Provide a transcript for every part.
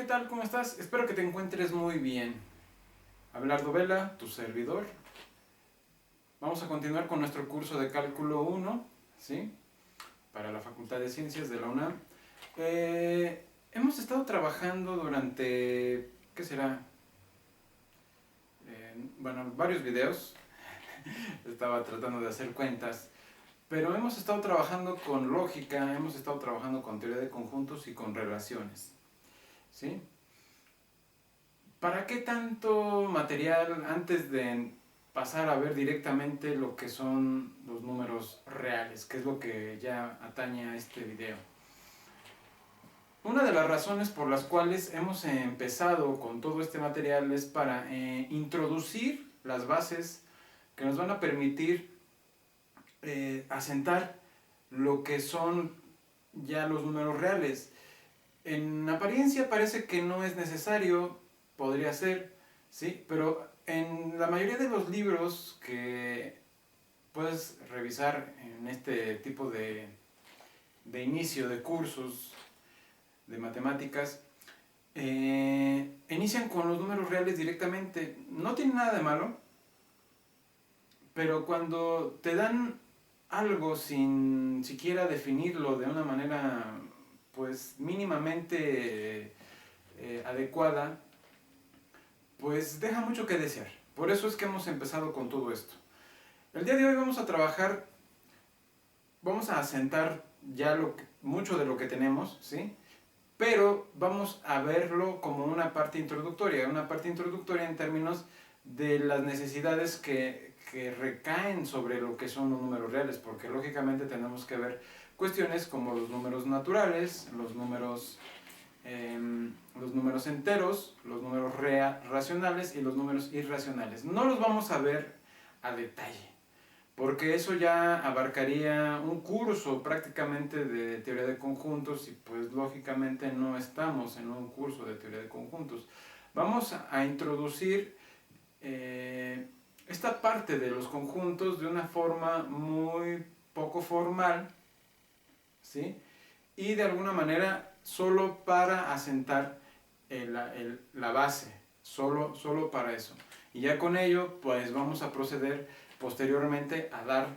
tal? ¿Cómo estás? Espero que te encuentres muy bien. Abelardo Vela, tu servidor. Vamos a continuar con nuestro curso de Cálculo 1, ¿sí? Para la Facultad de Ciencias de la UNAM. Hemos estado trabajando durante, ¿qué será? Bueno, varios videos. Estaba tratando de hacer cuentas. Pero hemos estado trabajando con lógica, hemos estado trabajando con teoría de conjuntos y con relaciones, ¿sí? ¿Para qué tanto material antes de pasar a ver directamente lo que son los números reales, que es lo que ya atañe a este video? Una de las razones por las cuales hemos empezado con todo este material es para introducir las bases que nos van a permitir asentar lo que son ya los números reales. En apariencia parece que no es necesario, podría ser, ¿sí? Pero en la mayoría de los libros que puedes revisar en este tipo de inicio de cursos de matemáticas, inician con los números reales directamente. No tiene nada de malo, pero cuando te dan algo sin siquiera definirlo de una manera pues mínimamente adecuada, pues deja mucho que desear. Por eso es que hemos empezado con todo esto. El día de hoy vamos a trabajar, vamos a asentar ya mucho de lo que tenemos, ¿sí? Pero vamos a verlo como una parte introductoria en términos de las necesidades que recaen sobre lo que son los números reales, porque lógicamente tenemos que ver cuestiones como los números naturales, los números enteros, los números racionales y los números irracionales. No los vamos a ver a detalle, porque eso ya abarcaría un curso prácticamente de teoría de conjuntos y pues lógicamente no estamos en un curso de teoría de conjuntos. Vamos a introducir esta parte de los conjuntos de una forma muy poco formal, ¿sí? Y de alguna manera solo para asentar la base, solo para eso. Y ya con ello pues vamos a proceder posteriormente a dar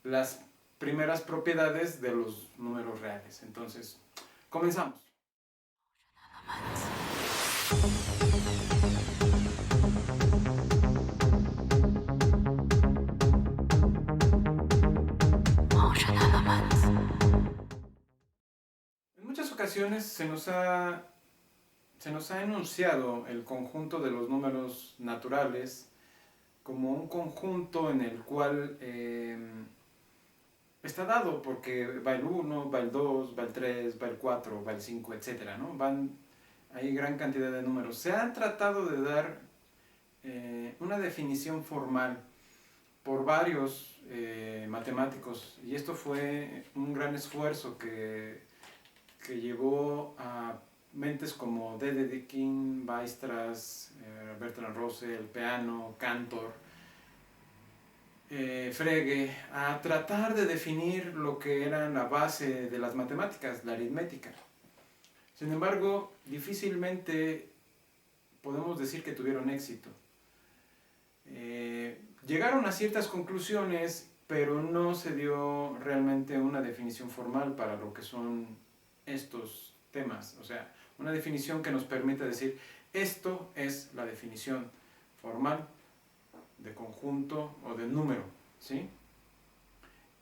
las primeras propiedades de los números reales. Entonces, comenzamos. En muchas ocasiones se nos ha enunciado el conjunto de los números naturales como un conjunto en el cual está dado porque va el 1, va el 2, va el 3, va el 4, va el 5, etc., ¿no? Hay gran cantidad de números. Se ha tratado de dar una definición formal por varios matemáticos, y esto fue un gran esfuerzo que llevó a mentes como D.D. Deakin, Weierstrass, Bertrand Russell, Peano, Cantor, Frege, a tratar de definir lo que era la base de las matemáticas, la aritmética. Sin embargo, difícilmente podemos decir que tuvieron éxito. Llegaron a ciertas conclusiones, pero no se dio realmente una definición formal para lo que son estos temas. O sea, una definición que nos permita decir, esto es la definición formal de conjunto o de número, ¿sí?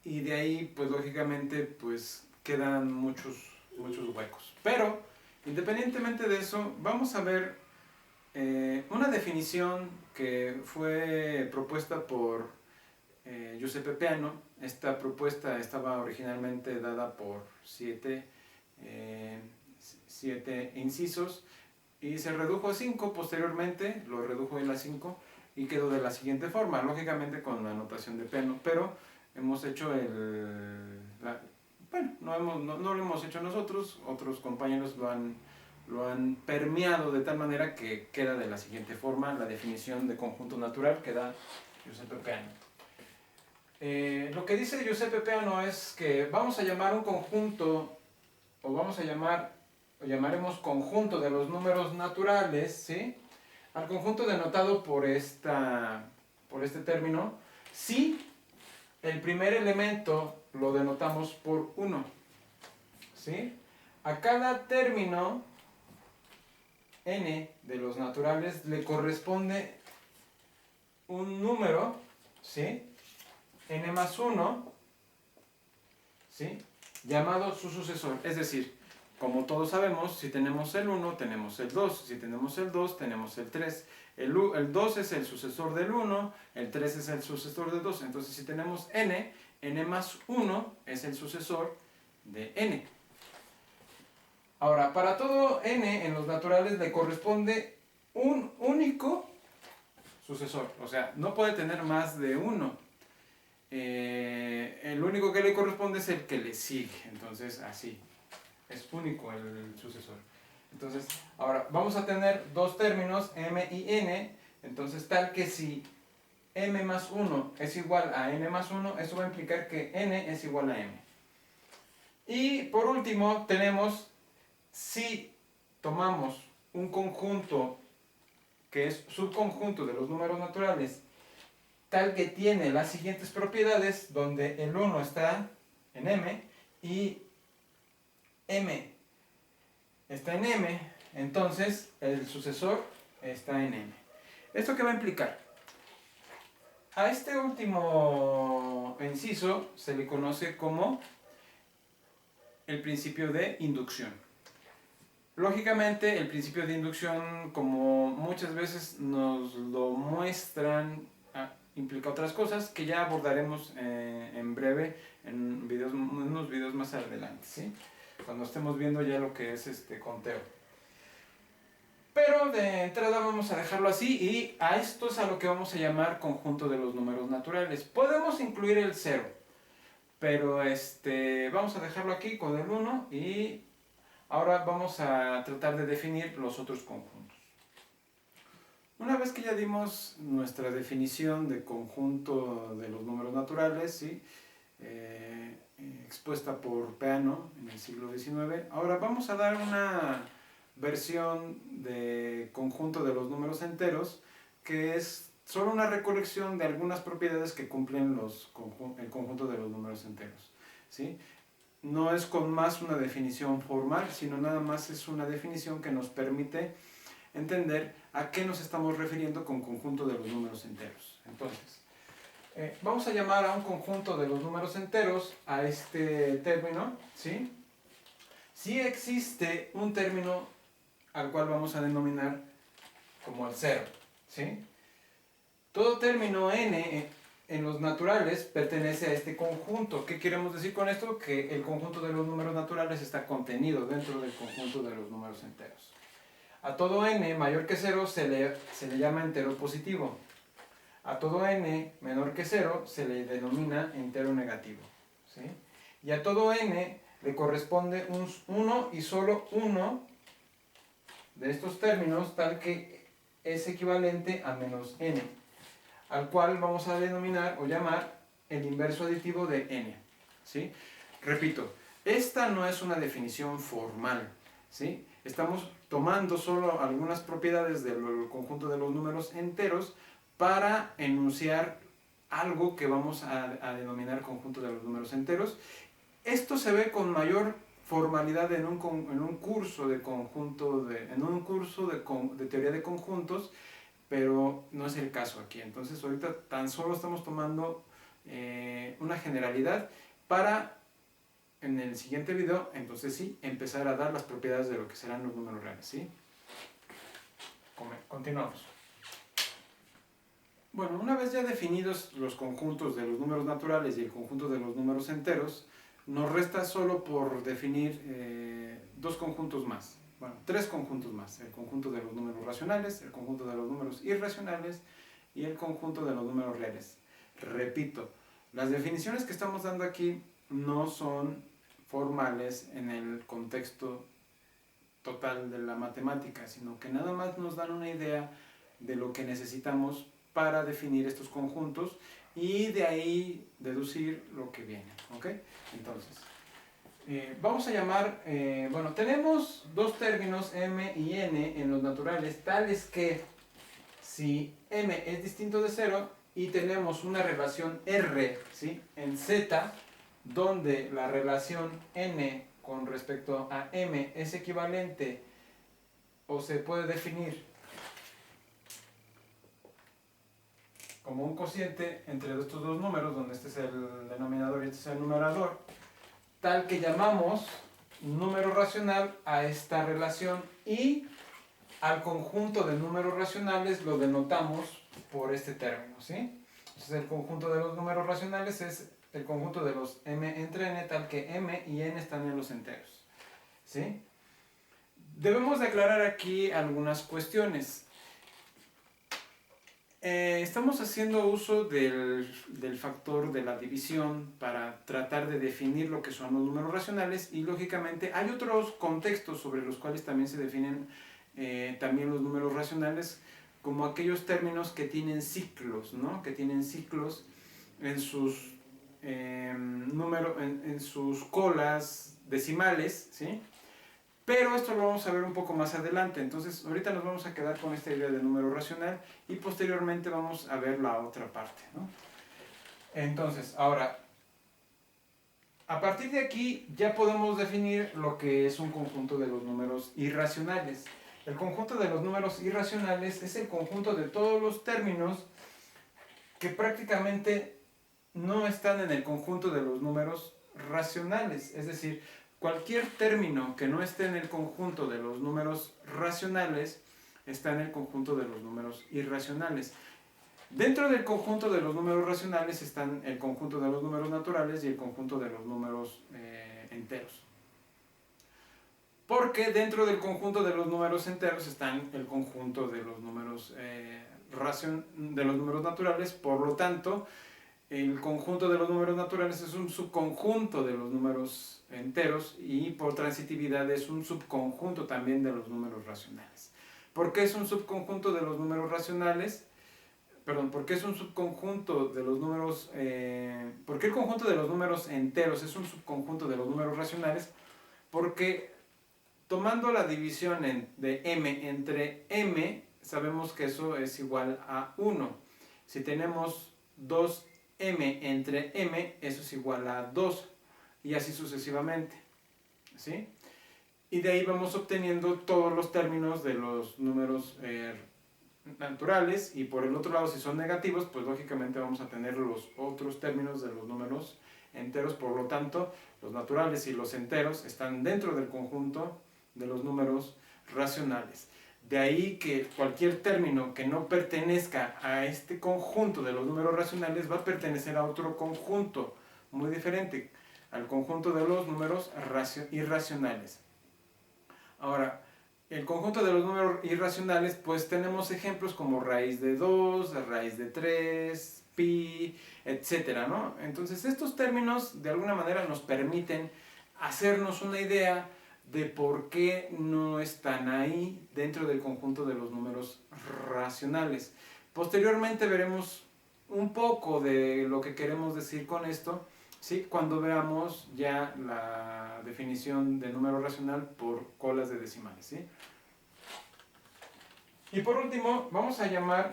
Y de ahí, pues lógicamente, pues quedan muchos huecos. Pero, independientemente de eso, vamos a ver una definición que fue propuesta por Giuseppe Peano. Esta propuesta estaba originalmente dada por siete incisos y se redujo a 5 posteriormente, lo redujo él a 5 y quedó de la siguiente forma, lógicamente con la anotación de Peano, pero hemos hecho bueno, no lo hemos hecho nosotros, otros compañeros lo han permeado de tal manera que queda de la siguiente forma la definición de conjunto natural que da Giuseppe Peano. Lo que dice Giuseppe Peano es que vamos a llamar un conjunto, o vamos a llamar lo llamaremos conjunto de los números naturales, ¿sí? Al conjunto denotado por este término, si el primer elemento lo denotamos por 1, ¿sí? A cada término n de los naturales le corresponde un número, ¿sí? N más 1, ¿sí? Llamado su sucesor. Es decir, como todos sabemos, si tenemos el 1, tenemos el 2. Si tenemos el 2, tenemos el 3. El 2 es el sucesor del 1, el 3 es el sucesor del 2. Entonces, si tenemos n, n más 1 es el sucesor de n. Ahora, para todo n en los naturales le corresponde un único sucesor. O sea, no puede tener más de uno. El único que le corresponde es el que le sigue. Entonces, así. Es único el sucesor. Entonces, ahora vamos a tener dos términos, m y n. Entonces, tal que si m más 1 es igual a n más 1, eso va a implicar que n es igual a m. Y por último, tenemos, si tomamos un conjunto que es subconjunto de los números naturales, tal que tiene las siguientes propiedades, donde el 1 está en m y m está en m, entonces el sucesor está en m. ¿Esto qué va a implicar? A este último inciso se le conoce como el principio de inducción. Lógicamente, el principio de inducción, como muchas veces nos lo muestran, implica otras cosas que ya abordaremos en breve en unos videos más adelante, ¿sí? Cuando estemos viendo ya lo que es este conteo. Pero de entrada vamos a dejarlo así, y a esto es a lo que vamos a llamar conjunto de los números naturales. Podemos incluir el 0, pero vamos a dejarlo aquí con el 1, y ahora vamos a tratar de definir los otros conjuntos. Una vez que ya dimos nuestra definición de conjunto de los números naturales, ¿sí? Expuesta por Peano en el siglo XIX, ahora vamos a dar una versión de conjunto de los números enteros, que es solo una recolección de algunas propiedades que cumplen el conjunto de los números enteros, ¿sí? No es con más una definición formal, sino nada más es una definición que nos permite entender a qué nos estamos refiriendo con conjunto de los números enteros. Entonces, vamos a llamar a un conjunto de los números enteros a este término, ¿sí? Si existe un término al cual vamos a denominar como el 0, ¿sí? Todo término n en los naturales pertenece a este conjunto. ¿Qué queremos decir con esto? Que el conjunto de los números naturales está contenido dentro del conjunto de los números enteros. A todo n mayor que 0 se le llama entero positivo. A todo n menor que 0 se le denomina entero negativo, ¿sí? Y a todo n le corresponde un 1 y solo uno de estos términos, tal que es equivalente a menos n, al cual vamos a denominar o llamar el inverso aditivo de n, ¿sí? Repito, esta no es una definición formal, ¿sí? Estamos tomando solo algunas propiedades del conjunto de los números enteros para enunciar algo que vamos a denominar conjunto de los números enteros. Esto se ve con mayor formalidad en un curso de teoría de conjuntos, pero no es el caso aquí. Entonces ahorita tan solo estamos tomando una generalidad para, en el siguiente video, entonces sí, empezar a dar las propiedades de lo que serán los números reales, ¿sí? Continuamos. Bueno, una vez ya definidos los conjuntos de los números naturales y el conjunto de los números enteros, nos resta solo por definir dos conjuntos más. Bueno, tres conjuntos más. El conjunto de los números racionales, el conjunto de los números irracionales y el conjunto de los números reales. Repito, las definiciones que estamos dando aquí no son formales en el contexto total de la matemática, sino que nada más nos dan una idea de lo que necesitamos para definir estos conjuntos y de ahí deducir lo que viene, ¿ok? Entonces, Vamos a llamar, bueno, tenemos dos términos m y n en los naturales, tales que si m es distinto de 0 y tenemos una relación r, ¿sí?, en z, donde la relación n con respecto a m es equivalente o se puede definir como un cociente entre estos dos números, donde este es el denominador y este es el numerador, tal que llamamos número racional a esta relación y al conjunto de números racionales lo denotamos por este término, ¿sí? Entonces el conjunto de los números racionales es el conjunto de los m entre n, tal que m y n están en los enteros, ¿sí? Debemos de aclarar aquí algunas cuestiones. Estamos haciendo uso del factor de la división para tratar de definir lo que son los números racionales y lógicamente hay otros contextos sobre los cuales también se definen también los números racionales, como aquellos términos que tienen ciclos, ¿no?, que tienen ciclos en sus, en sus colas decimales, ¿sí? Pero esto lo vamos a ver un poco más adelante. Entonces ahorita nos vamos a quedar con esta idea de número racional y posteriormente vamos a ver la otra parte, ¿no? Entonces, ahora, a partir de aquí ya podemos definir lo que es un conjunto de los números irracionales. El conjunto de los números irracionales es el conjunto de todos los términos que prácticamente no están en el conjunto de los números racionales. Es decir, cualquier término que no esté en el conjunto de los números racionales está en el conjunto de los números irracionales. Dentro del conjunto de los números racionales están el conjunto de los números naturales y el conjunto de los números enteros. Porque dentro del conjunto de los números enteros están el conjunto de los números, de los números naturales, por lo tanto, el conjunto de los números naturales es un subconjunto de los números enteros y por transitividad es un subconjunto también de los números racionales. ¿Por qué es un subconjunto de los números racionales? Perdón, ¿por qué es un subconjunto de los números, por qué el conjunto de los números enteros es un subconjunto de los números racionales? Porque tomando la división de m entre m, sabemos que eso es igual a 1. Si tenemos 2m entre m, eso es igual a 2, y así sucesivamente, ¿sí? Y de ahí vamos obteniendo todos los términos de los números naturales, y por el otro lado, si son negativos, pues lógicamente vamos a tener los otros términos de los números enteros. Por lo tanto, los naturales y los enteros están dentro del conjunto de los números racionales. De ahí que cualquier término que no pertenezca a este conjunto de los números racionales va a pertenecer a otro conjunto muy diferente, al conjunto de los números irracionales. Ahora, el conjunto de los números irracionales, pues tenemos ejemplos como raíz de 2, raíz de 3, pi, etcétera, ¿no? Entonces estos términos de alguna manera nos permiten hacernos una idea de por qué no están ahí dentro del conjunto de los números racionales. Posteriormente veremos un poco de lo que queremos decir con esto, ¿sí?, cuando veamos ya la definición de número racional por colas de decimales, ¿sí? Y por último, vamos a llamar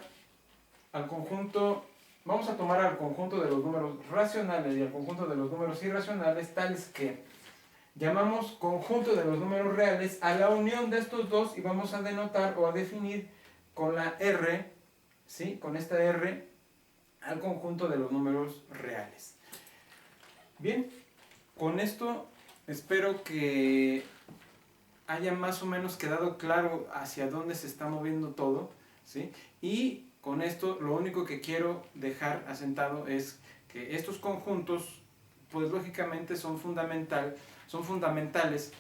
al conjunto, vamos a tomar al conjunto de los números racionales y al conjunto de los números irracionales, tales que llamamos conjunto de los números reales a la unión de estos dos y vamos a denotar o a definir con la R, ¿sí?, con esta R, al conjunto de los números reales. Bien, con esto espero que haya más o menos quedado claro hacia dónde se está moviendo todo, ¿sí? Y con esto lo único que quiero dejar asentado es que estos conjuntos, pues lógicamente son fundamentales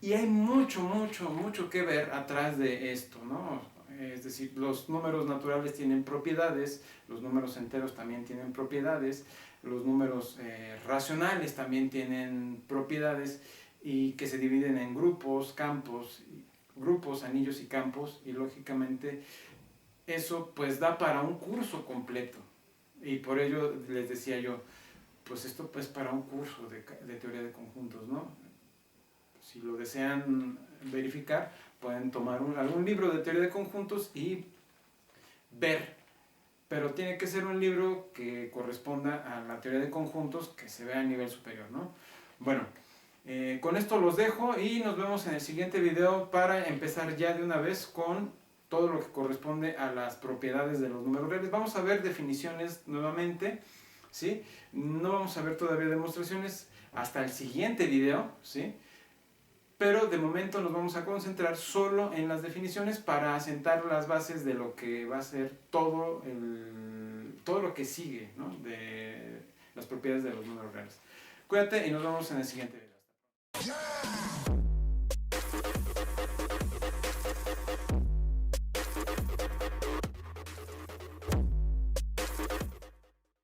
y hay mucho que ver atrás de esto, ¿no? Es decir, los números naturales tienen propiedades, los números enteros también tienen propiedades, los números racionales también tienen propiedades y que se dividen en grupos, campos, grupos, anillos y campos, y lógicamente eso pues da para un curso completo. Y por ello les decía yo, pues esto pues para un curso de teoría de conjuntos, ¿no? Si lo desean verificar, pueden tomar algún libro de teoría de conjuntos y ver, pero tiene que ser un libro que corresponda a la teoría de conjuntos que se vea a nivel superior, ¿no? Bueno, con esto los dejo y nos vemos en el siguiente video para empezar ya de una vez con todo lo que corresponde a las propiedades de los números reales. Vamos a ver definiciones nuevamente, ¿sí? No vamos a ver todavía demostraciones hasta el siguiente video, ¿sí? Pero de momento nos vamos a concentrar solo en las definiciones para asentar las bases de lo que va a ser todo lo que sigue, ¿no? De las propiedades de los números reales. Cuídate y nos vemos en el siguiente video.